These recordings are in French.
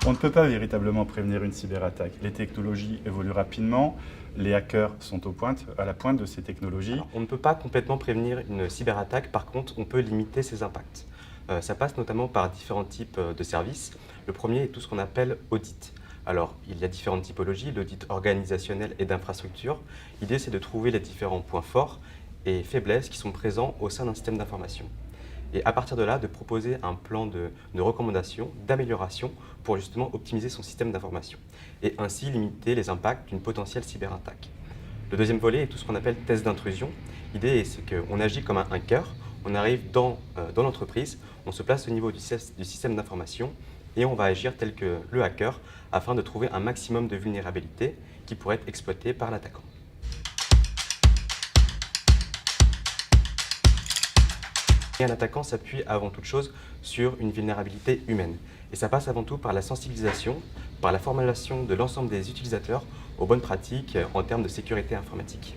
On ne peut pas véritablement prévenir une cyberattaque. Les technologies évoluent rapidement, les hackers sont à la pointe de ces technologies. Alors, on ne peut pas complètement prévenir une cyberattaque, par contre, on peut limiter ses impacts. Ça passe notamment par différents types de services. Le premier est tout ce qu'on appelle audit. Alors, il y a différentes typologies, l'audit organisationnel et d'infrastructure. L'idée, c'est de trouver les différents points forts et faiblesses qui sont présents au sein d'un système d'information. Et à partir de là, de proposer un plan de recommandation, d'amélioration pour justement optimiser son système d'information et ainsi limiter les impacts d'une potentielle cyberattaque. Le deuxième volet est tout ce qu'on appelle test d'intrusion. L'idée, c'est qu'on agit comme un hacker, on arrive dans l'entreprise, on se place au niveau du système d'information et on va agir tel que le hacker afin de trouver un maximum de vulnérabilités qui pourraient être exploitées par l'attaquant. Et un attaquant s'appuie avant toute chose sur une vulnérabilité humaine. Et ça passe avant tout par la sensibilisation, par la formation de l'ensemble des utilisateurs aux bonnes pratiques en termes de sécurité informatique.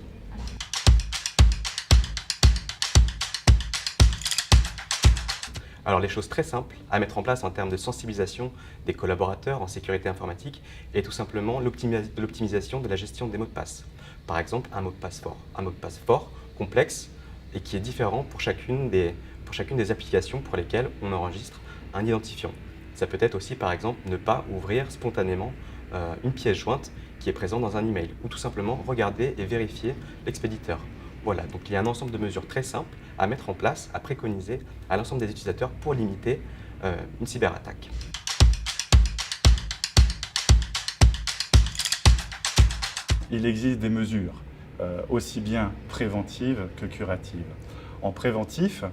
Alors les choses très simples à mettre en place en termes de sensibilisation des collaborateurs en sécurité informatique est tout simplement l'optimisation de la gestion des mots de passe. Par exemple, un mot de passe fort. Un mot de passe fort, complexe et qui est différent pour chacune des applications pour lesquelles on enregistre un identifiant. Ça peut être aussi, par exemple, ne pas ouvrir spontanément une pièce jointe qui est présente dans un email ou tout simplement regarder et vérifier l'expéditeur. Voilà, donc il y a un ensemble de mesures très simples à mettre en place, à préconiser à l'ensemble des utilisateurs pour limiter une cyberattaque. Il existe des mesures aussi bien préventives que curatives. En préventif,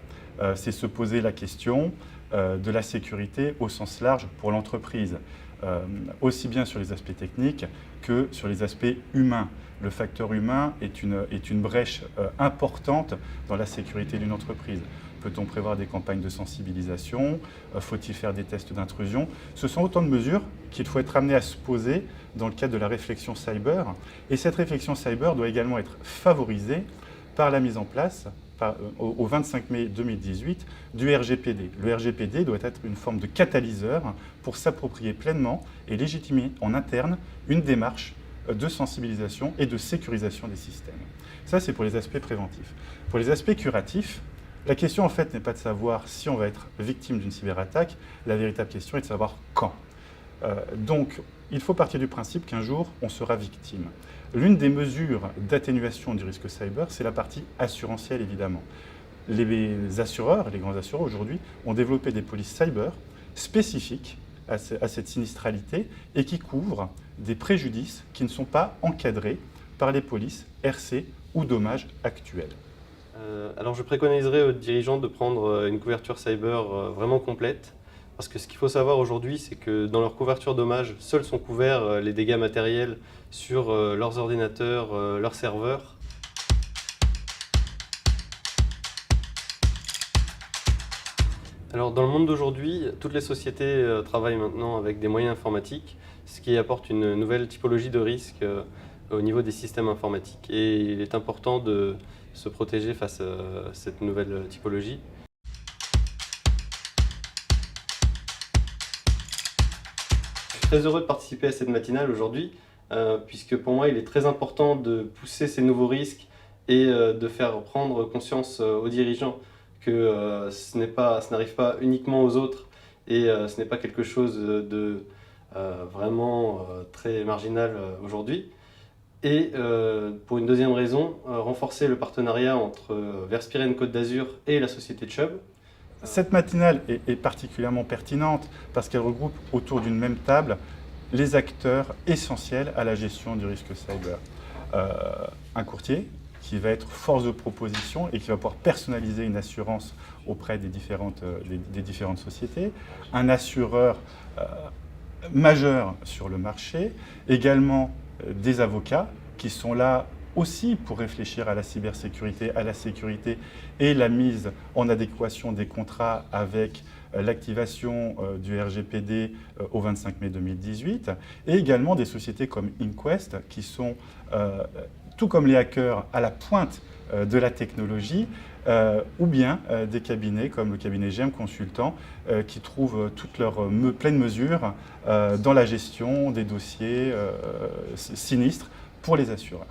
c'est se poser la question de la sécurité au sens large pour l'entreprise, aussi bien sur les aspects techniques que sur les aspects humains. Le facteur humain est une brèche importante dans la sécurité d'une entreprise. Peut-on prévoir des campagnes de sensibilisation? Faut-il faire des tests d'intrusion? Ce sont autant de mesures qu'il faut être amené à se poser dans le cadre de la réflexion cyber. Et cette réflexion cyber doit également être favorisée par la mise en place, au 25 mai 2018, du RGPD. Le RGPD doit être une forme de catalyseur pour s'approprier pleinement et légitimer en interne une démarche de sensibilisation et de sécurisation des systèmes. Ça, c'est pour les aspects préventifs. Pour les aspects curatifs, la question, en fait, n'est pas de savoir si on va être victime d'une cyberattaque, la véritable question est de savoir quand. Donc, il faut partir du principe qu'un jour, on sera victime. L'une des mesures d'atténuation du risque cyber, c'est la partie assurantielle, évidemment. Les assureurs, les grands assureurs, aujourd'hui, ont développé des polices cyber spécifiques à cette sinistralité et qui couvrent des préjudices qui ne sont pas encadrés par les polices RC ou dommages actuels. Alors je préconiserais aux dirigeants de prendre une couverture cyber vraiment complète, parce que ce qu'il faut savoir aujourd'hui, c'est que dans leur couverture dommages, seuls sont couverts les dégâts matériels sur leurs ordinateurs, leurs serveurs. Alors dans le monde d'aujourd'hui, toutes les sociétés travaillent maintenant avec des moyens informatiques, ce qui apporte une nouvelle typologie de risque au niveau des systèmes informatiques. Et il est important de se protéger face à cette nouvelle typologie. Je suis très heureux de participer à cette matinale aujourd'hui, puisque pour moi il est très important de pousser ces nouveaux risques et de faire prendre conscience aux dirigeants que ce n'arrive pas uniquement aux autres et ce n'est pas quelque chose de vraiment très marginal aujourd'hui. Et pour une deuxième raison, renforcer le partenariat entre Verspiren Côte d'Azur et la société Chubb. Cette matinale est particulièrement pertinente parce qu'elle regroupe autour d'une même table les acteurs essentiels à la gestion du risque cyber. Un courtier qui va être force de proposition et qui va pouvoir personnaliser une assurance auprès des différentes sociétés, un assureur majeur sur le marché, également des avocats qui sont là aussi pour réfléchir à la cybersécurité, à la sécurité et la mise en adéquation des contrats avec l'activation du RGPD au 25 mai 2018, et également des sociétés comme Inquest qui sont tout comme les hackers, à la pointe de la technologie, ou bien des cabinets comme le cabinet GM Consultant qui trouvent toute leur pleine mesure dans la gestion des dossiers sinistres pour les assureurs.